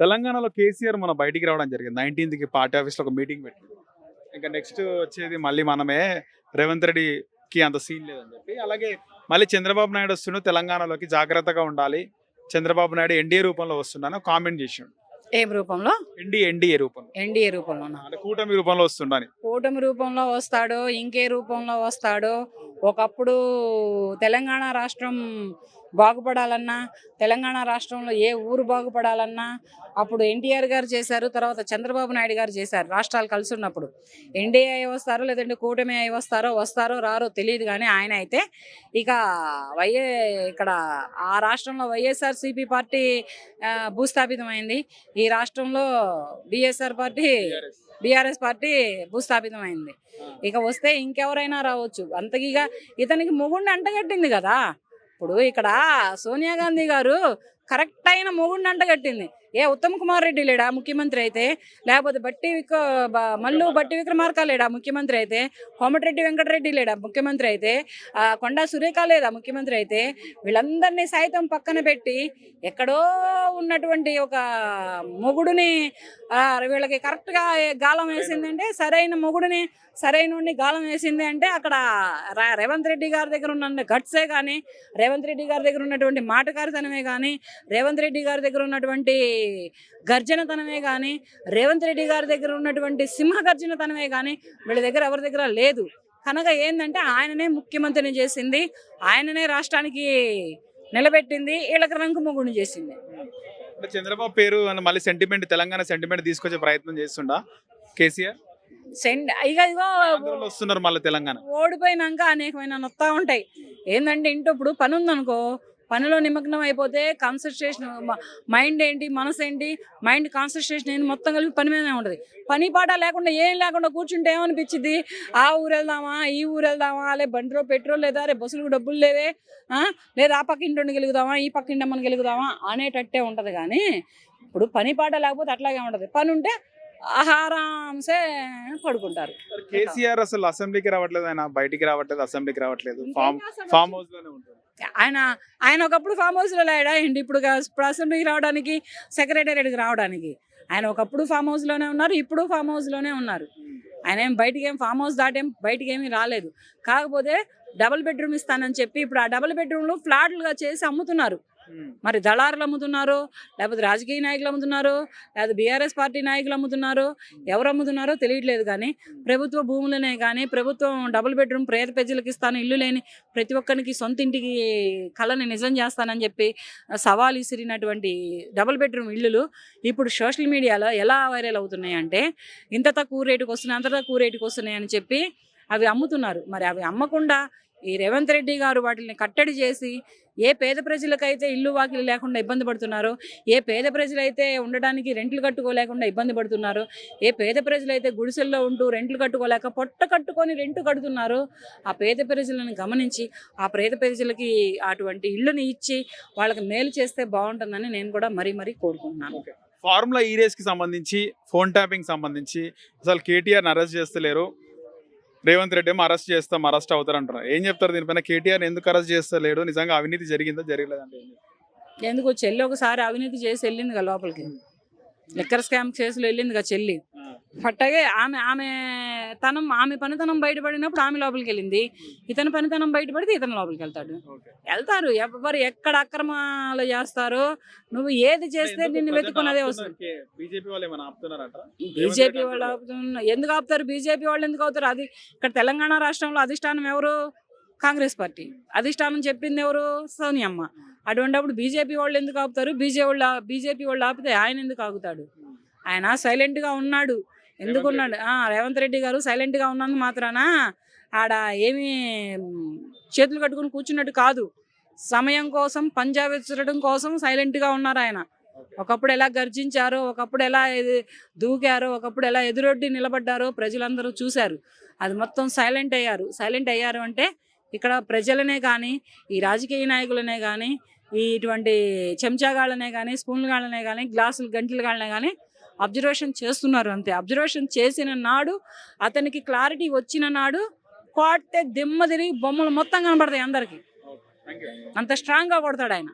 తెలంగాణలో కేసీఆర్ మన బయటికి రావడం జరిగింది. 19కి పార్టీ ఆఫీస్‌లో ఒక మీటింగ్ పెట్టారు. ఇంకా నెక్స్ట్ వచ్చేది మళ్ళీ మనమే రేవంత్ రెడ్డికి అంత సీన్ లేదని చెప్పి. అలాగే మళ్ళీ చంద్రబాబు నాయుడు వస్తుండు తెలంగాణలోకి జాగ్రత్తగా ఉండాలి. చంద్రబాబు నాయుడు ఎన్డీఏ రూపంలో వస్తుండని కామెంట్ చేసిండు. ఏం రూపంలో? ఎన్డీఏ రూపంలో. ఎన్డీఏ రూపంలోనా? అంటే కూటమి రూపంలో వస్తుండని. కూటమి రూపంలో వస్తాడో, ఇంకే రూపంలో వస్తాడో. ఒకప్పుడు తెలంగాణ రాష్ట్రం బాగుపడాలన్నా, తెలంగాణ రాష్ట్రంలో ఏ ఊరు బాగుపడాలన్నా అప్పుడు ఎన్టీఆర్ గారు చేశారు, తర్వాత చంద్రబాబు నాయుడు గారు చేశారు. రాష్ట్రాలు కలిసి ఉన్నప్పుడు ఎన్డీఏ అయి వస్తారో లేదంటే కూటమి అయి వస్తారో రారో తెలియదు. కానీ ఆయన అయితే ఇక ఇక్కడ ఆ రాష్ట్రంలో వైఎస్ఆర్సీపీ పార్టీ భూస్థాపితమైంది. ఈ రాష్ట్రంలో బీఆర్ఎస్ పార్టీ భూస్థాపితమైంది. ఇక వస్తే ఇంకెవరైనా రావచ్చు. అంతకిగా ఇతనికి మొగుడిని అంటగట్టింది కదా. ఇప్పుడు ఇక్కడ సోనియా గాంధీ గారు కరెక్ట్ అయిన మొగుడిని అంటగట్టింది. ఉత్తమ్ కుమార్ రెడ్డి లేడా ముఖ్యమంత్రి అయితే, లేకపోతే బట్టి విక్రమార్క లేడా ముఖ్యమంత్రి అయితే, కోమటిరెడ్డి వెంకటరెడ్డి లేడా ముఖ్యమంత్రి అయితే, కొండా సురేఖ లేదా ముఖ్యమంత్రి అయితే, వీళ్ళందరినీ సైతం పక్కన పెట్టి ఎక్కడో ఉన్నటువంటి ఒక మొగుడుని వీళ్ళకి కరెక్ట్గా గాలం వేసిందంటే, సరైన గాలం వేసింది అంటే అక్కడ రేవంత్ రెడ్డి గారి దగ్గర ఉన్న గట్సే కానీ, రేవంత్ రెడ్డి గారి దగ్గర ఉన్నటువంటి మాటకారితనమే కానీ, రేవంత్ రెడ్డి గారి దగ్గర ఉన్నటువంటి గర్జనతనమే కానీ, రేవంత్ రెడ్డి గారి దగ్గర ఉన్నటువంటి సింహ గర్జనతనమే కానీ వీళ్ళ దగ్గర ఎవరి దగ్గర లేదు. కనుక ఏంటంటే ఆయననే ముఖ్యమంత్రిని చేసింది, ఆయననే రాష్ట్రానికి నిలబెట్టింది, వీళ్ళకి రంకు మొగుడిని చేసింది. చంద్రబాబు పేరు మళ్ళీ సెంటిమెంట్, తెలంగాణ సెంటిమెంట్ తీసుకొచ్చే ప్రయత్నం చేస్తుండా కేసీఆర్? వస్తున్నారు మళ్ళీ తెలంగాణ ఓడిపోయినాక అనేకమైన నొత్తా ఉంటాయి. ఏంటంటే ఇంట్లో ఇప్పుడు పని ఉందనుకో, పనిలో నిమగ్నం అయిపోతే కాన్సన్ట్రేషన్, మైండ్ ఏంటి, మనసు ఏంటి, మైండ్ కాన్సన్ట్రేషన్ ఏంటి, మొత్తం కలిపి పని మీదనే ఉంటుంది. పని పాట లేకుండా ఏం లేకుండా కూర్చుంటే ఏమనిపించింది? ఆ ఊరు వెళ్దామా, ఈ ఊరు వెళ్దామా, లే బండిలో పెట్రోల్ లేదా, రే బస్సులకు డబ్బులు లేవే, లేదా ఆ పక్క ఇంటి గెలుగుదామా, ఈ పక్క ఇంటి గెలుగుదామా అనేటట్టే ఉంటుంది. కానీ ఇప్పుడు పని పాట లేకపోతే అట్లాగే ఉంటుంది. పని ఉంటే ఆహారాంసే పడుకుంటారు. కేసీఆర్ అసలు అసెంబ్లీకి రావట్లేదు, ఆయన బయటికి రావట్లేదు, అసెంబ్లీకి రావట్లేదు, ఫామ్ హౌస్ లోనే ఉంటారు. ఆయన ఒకప్పుడు ఫామ్ హౌస్ లో లేడా ఏంటి? ఇప్పుడు అసెంబ్లీకి రావడానికి, సెక్రటేరియట్కి రావడానికి ఆయన ఒకప్పుడు ఫామ్ హౌస్ లోనే ఉన్నారు, ఇప్పుడు ఫామ్ హౌస్ లోనే ఉన్నారు. ఆయన ఏం ఫామ్ హౌస్ దాటేం బయటికి ఏమీ రాలేదు. కాకపోతే డబుల్ బెడ్రూమ్ ఇస్తానని చెప్పి ఇప్పుడు ఆ డబుల్ బెడ్రూమ్లు ఫ్లాట్లుగా చేసి అమ్ముతున్నారు. మరి దళారులు అమ్ముతున్నారు, లేకపోతే రాజకీయ నాయకులు అమ్ముతున్నారు, లేకపోతే బీఆర్ఎస్ పార్టీ నాయకులు అమ్ముతున్నారు, ఎవరు అమ్ముతున్నారో తెలియట్లేదు. కానీ ప్రభుత్వ భూములనే కానీ, ప్రభుత్వం డబుల్ బెడ్రూమ్ పేద ప్రజలకు ఇస్తాను, ఇల్లు లేని ప్రతి ఒక్కరికి సొంత ఇంటికి కళని నిజం చేస్తానని చెప్పి సవాల్ ఇసిరినటువంటి డబుల్ బెడ్రూమ్ ఇల్లులు ఇప్పుడు సోషల్ మీడియాలో ఎలా వైరల్ అవుతున్నాయి అంటే, ఇంత తక్కువ రేటుకి వస్తున్నాయి, అంత తక్కువ రేటుకి వస్తున్నాయి అని చెప్పి అవి అమ్ముతున్నారు. మరి అవి అమ్మకుండా ఈ రేవంత్ రెడ్డి గారు వాటిని కట్టడి చేసి, ఏ పేద ప్రజలకైతే ఇల్లు వాకిలు లేకుండా ఇబ్బంది పడుతున్నారో, ఏ పేద ప్రజలైతే ఉండడానికి రెంట్లు కట్టుకోలేకుండా ఇబ్బంది పడుతున్నారో, ఏ పేద ప్రజలైతే గుడిసెల్లో ఉంటూ రెంట్లు కట్టుకోలేక పొట్ట కట్టుకొని రెంటు కడుతున్నారో, ఆ పేద ప్రజలను గమనించి ఆ పేద ప్రజలకి అటువంటి ఇళ్ళని ఇచ్చి వాళ్ళకి మేలు చేస్తే బాగుంటుందని నేను కూడా మరీ కోరుకుంటున్నాను. ఫార్ములా ఈ రేస్కి సంబంధించి, ఫోన్ ట్యాపింగ్ సంబంధించి అసలు కేటీఆర్ని అరెస్ట్ చేస్తలేరు, రేవంత్ రెడ్డి ఏమో అరెస్ట్ అవుతారు అంటారు. ఏం చెప్తారు దీనిపైన? కేటీఆర్ ఎందుకు అరెస్ట్ చేస్తలేడు? నిజంగా అవినీతి జరిగిందా, జరగలేదంటే ఎందుకు? చెల్లి ఒకసారి అవినీతి చేసి వెళ్ళింది కదా లోపలికి, లిక్కర్ స్కామ్ కేసులో వెళ్ళింది కదా చెల్లి. పట్టగే ఆమె పనితనం బయటపడినప్పుడు ఆమె లోపలికి వెళ్ళింది, ఇతని పనితనం బయటపడితే ఇతను లోపలికి వెళ్తారు. ఎవరు ఎక్కడ అక్రమాలు చేస్తారో, నువ్వు ఏది చేస్తే నిన్ను వెతుకున్నదే వస్తుంది. బీజేపీ వాళ్ళు ఎందుకు ఆపుతారు? బీజేపీ వాళ్ళు ఎందుకు అవుతారు? అది ఇక్కడ తెలంగాణ రాష్ట్రంలో అధిష్టానం ఎవరు? కాంగ్రెస్ పార్టీ. అధిష్టానం చెప్పింది ఎవరు? సోనియమ్మ. అటువంటిప్పుడు బీజేపీ వాళ్ళు ఎందుకు ఆపుతారు? బీజేపీ వాళ్ళు ఆపితే ఆయన ఎందుకు ఆగుతాడు? ఆయన సైలెంట్గా ఉన్నాడు. ఎందుకున్నాడు? రేవంత్ రెడ్డి గారు సైలెంట్గా ఉన్నందుకు మాత్రాన ఆడ ఏమీ చేతులు కట్టుకుని కూర్చున్నట్టు కాదు. సమయం కోసం, పంజాబ్ విసరడం కోసం సైలెంట్గా ఉన్నారు ఆయన. ఒకప్పుడు ఎలా గర్జించారో, ఒకప్పుడు ఎలా దూకారో, ఒకప్పుడు ఎలా ఎదురొడ్డి నిలబడ్డారో ప్రజలందరూ చూశారు. అది మొత్తం సైలెంట్ అయ్యారు అంటే ఇక్కడ ప్రజలనే కానీ, ఈ రాజకీయ నాయకులనే కానీ, ఇటువంటి చెంచాగాళ్ళనే కానీ, స్పూన్గాళ్ళనే కానీ, గ్లాసులు గంటలు గాళ్ళనే కానీ అబ్జర్వేషన్ చేస్తున్నారు అంతే. అబ్జర్వేషన్ చేసిన నాడు, అతనికి క్లారిటీ వచ్చిన నాడు కొడితే దిమ్మ తిరిగి బొమ్మలు మొత్తం కనబడతాయి అందరికీ. అంత స్ట్రాంగ్గా కొడతాడు ఆయన.